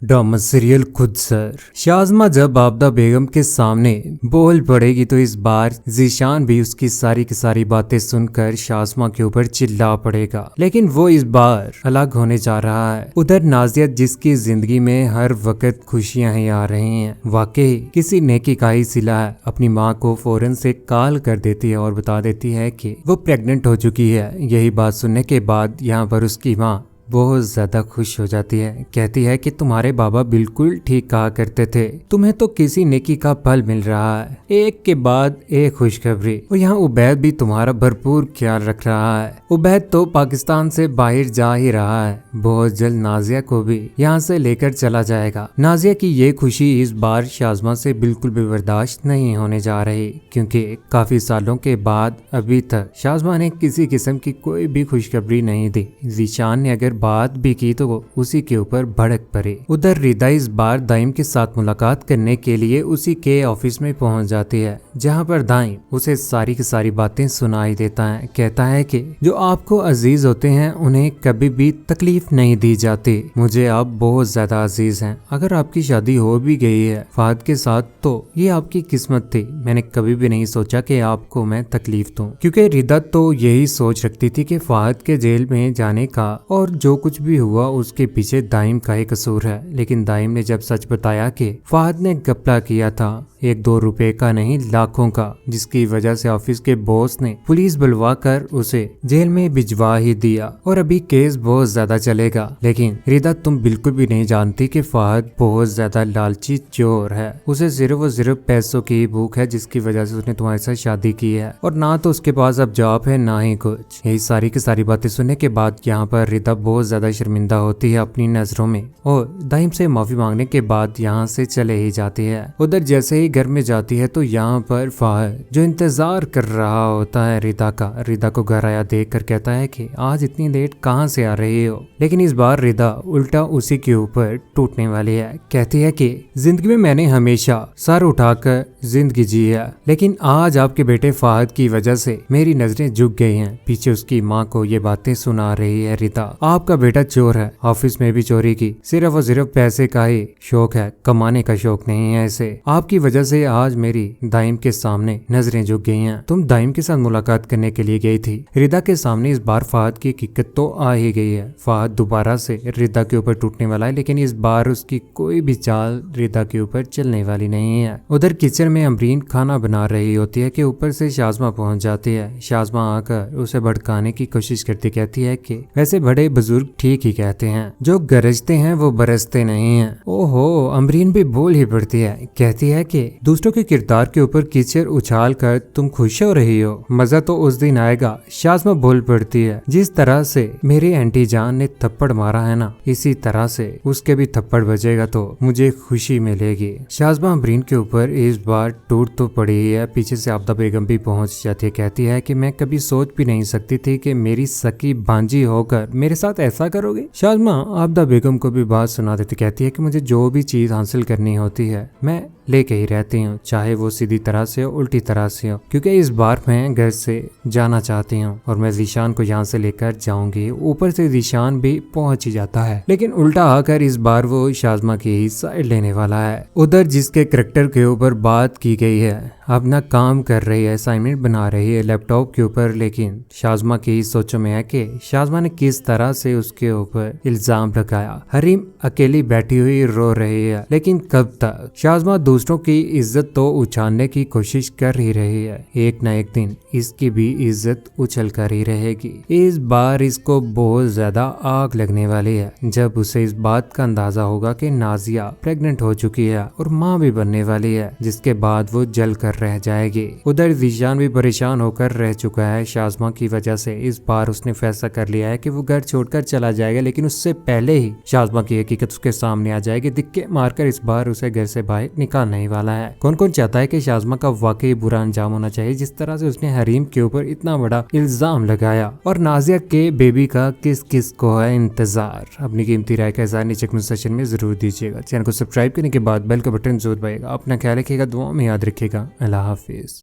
Drama serial खुद sir. Shazma जब आबदा बेगम के सामने बोल पड़ेगी तो इस बार जीशान भी उसकी सारी की सारी बातें सुनकर शाज़मा के ऊपर चिल्ला पड़ेगा, लेकिन वो इस बार अलग होने जा रहा है। उधर नाजिया जिसकी जिंदगी में हर वक्त खुशियां ही आ रही हैं, वाकई किसी नेकी का ही सिला है। अपनी माँ को फौरन से कॉल कर देती है और बता देती है कि वो प्रेग्नेंट हो चुकी है। यही बात सुनने के बाद यहाँ पर उसकी माँ बहुत ज्यादा खुश हो जाती है। कहती है कि तुम्हारे बाबा बिल्कुल ठीक कहा करते थे, तुम्हें तो किसी नेकी का फल मिल रहा है। एक के बाद एक खुशखबरी। और यहाँ उबैद भी तुम्हारा भरपूर ख्याल रख रहा है। उबैद तो पाकिस्तान से बाहर जा ही रहा है, बहुत जल्द नाजिया को भी यहाँ से लेकर चला जाएगा। नाजिया की ये खुशी इस बार शाज़मा से बिल्कुल भी बर्दाश्त नहीं होने जा रही, क्योंकि काफी सालों के बाद अभी तक शाज़मा ने किसी किस्म की कोई भी खुशखबरी नहीं दी। जीशान ने अगर बात भी की तो उसी के ऊपर भड़क पड़े। उधर रिदा इस बार दाइम के साथ मुलाकात करने के लिए उसी के ऑफिस में पहुंच जाती है, जहां पर दाइम उसे सारी की सारी बातें सुनाई देता है। कहता है कि जो आपको अजीज होते हैं उन्हें कभी भी तकलीफ नहीं दी जाती। मुझे आप बहुत ज्यादा अजीज हैं। अगर आपकी शादी हो भी गई है फहद के साथ तो ये आपकी किस्मत थी। मैंने कभी भी नहीं सोचा कि आपको मैं तकलीफ दूं, क्योंकि रिदा तो यही सोच रखती थी कि फहद के जेल में जाने का और जो कुछ भी हुआ उसके पीछे दाइम का ही कसूर है। लेकिन दाइम ने जब सच बताया कि फहद ने घपला किया था, 1-2 रुपए का नहीं लाखों का, जिसकी वजह से ऑफिस के बॉस ने पुलिस बुलवा कर उसे जेल में भिजवा ही दिया और अभी केस बहुत ज्यादा चलेगा। लेकिन रिदा तुम बिल्कुल भी नहीं जानती कि फहद बहुत ज्यादा लालची चोर है। उसे सिर्फ और सिर्फ पैसों की भूख है, जिसकी वजह से उसने तुम्हारे साथ शादी की है, और ना तो उसके पास अब जॉब है ना ही कुछ। यही सारी की सारी बातें सुनने के बाद यहाँ पर रिदा बहुत ज्यादा शर्मिंदा होती है अपनी नजरों में, और दाइम से माफी मांगने के बाद यहाँ से चले ही जाती है। उधर जैसे ही घर में जाती है तो यहाँ पर फहद जो इंतजार कर रहा होता है रिदा को घर आया देख कर कहता है कि आज इतनी लेट कहाँ से आ रही हो। लेकिन इस बार रिदा उल्टा उसी के ऊपर टूटने वाली है। कहती है कि जिंदगी में मैंने हमेशा सर उठाकर जिंदगी जी है, लेकिन आज आपके बेटे फहद की वजह से मेरी नजरें झुक गई हैं। पीछे उसकी माँ को ये बातें सुना रही है रिदा। आपका बेटा चोर है, ऑफिस में भी चोरी की, सिर्फ और सिर्फ पैसे का ही शौक है, कमाने का शौक नहीं है इसे। आपकी वजह से आज मेरी दाइम के सामने नजरें झुक गई हैं। तुम दाइम के साथ मुलाकात करने के लिए गई थी। रिदा के सामने इस बार फहद की हकीकत तो आ ही गई है। फहद दोबारा से रिदा के ऊपर टूटने वाला है, लेकिन इस बार उसकी कोई भी चाल रिदा के ऊपर चलने वाली नहीं है। उधर किचन में अमरीन खाना बना रही होती है कि ऊपर से शाज़मा पहुंच जाती है। शाज़मा आकर उसे भड़काने की कोशिश करती, कहती है कि वैसे बड़े बुजुर्ग ठीक ही कहते हैं, जो गरजते हैं वो बरसते नहीं हैं। ओहो, अमरीन भी बोल ही पड़ती है। कहती है कि दूसरों के किरदार के ऊपर कीचड़ उछाल कर तुम खुश हो रही हो, मजा तो उस दिन आएगा। शाज़मा बोल पड़ती है, जिस तरह से मेरी आंटी जान ने थप्पड़ मारा है ना, इसी तरह से उसके भी थप्पड़ बजेगा तो मुझे खुशी मिलेगी। शाज़मा अमरीन के ऊपर इस बार टूट तो पड़ी है। पीछे से आबदा बेगम भी पहुंच जाती है। कहती है कि मैं कभी सोच भी नहीं सकती थी कि मेरी सकी भांजी होकर मेरे साथ ऐसा करोगे। शाज़मा आबदा बेगम को भी बात सुना देती, कहती है कि मुझे जो भी चीज हासिल करनी होती है मैं लेके ही रहती हूँ, चाहे वो सीधी तरह से हो उल्टी तरह से हो, क्योंकि इस बार मैं घर से जाना चाहती हूँ और मैं जीशान को यहाँ से लेकर जाऊंगी। ऊपर से जीशान भी पहुंच ही जाता है, लेकिन उल्टा आकर इस बार वो शाज़मा की ही साइड लेने वाला है। उधर जिसके करैक्टर के ऊपर बात की गई है अपना काम कर रही है, असाइनमेंट बना रही है लैपटॉप के ऊपर, लेकिन शाज़मा की सोचों में है कि शाज़मा ने किस तरह से उसके ऊपर इल्जाम लगाया। हरीम अकेली बैठी हुई रो रही है, लेकिन कब तक। शाज़मा दूसरों की इज्जत तो उछालने की कोशिश कर ही रही है, एक न एक दिन इसकी भी इज्जत उछल कर ही रहेगी। इस बार इसको बहुत ज्यादा आग लगने वाली है जब उसे इस बात का अंदाजा होगा कि नाजिया प्रेग्नेंट हो चुकी है और माँ भी बनने वाली है, जिसके बाद वो जल कर रह जाएगी। उधर जीशान भी परेशान होकर रह चुका है शाज़मा की वजह से। इस बार उसने फैसला कर लिया है कि वो घर छोड़कर चला जाएगा, लेकिन उससे पहले ही शाज़मा की हकीकत उसके सामने आ जाएगी। दिक्के मारकर इस बार उसे घर से बाहर निकालने ही वाला है। कौन कौन चाहता है कि शाज़मा का वाकई बुरा अंजाम होना चाहिए, जिस तरह से उसने हरीम के ऊपर इतना बड़ा इल्जाम लगाया। और नाजिया के बेबी का किस किस को है इंतजार। अपनी कीमती राय का इज़हार नीचे कमेंट सेक्शन में जरूर दीजिएगा। चैनल को सब्सक्राइब करने के बाद बेल का बटन जरूर दबाइएगा। अपना ख्याल रखिएगा, दुआ में याद रखिएगा। अल्लाह हाफिज।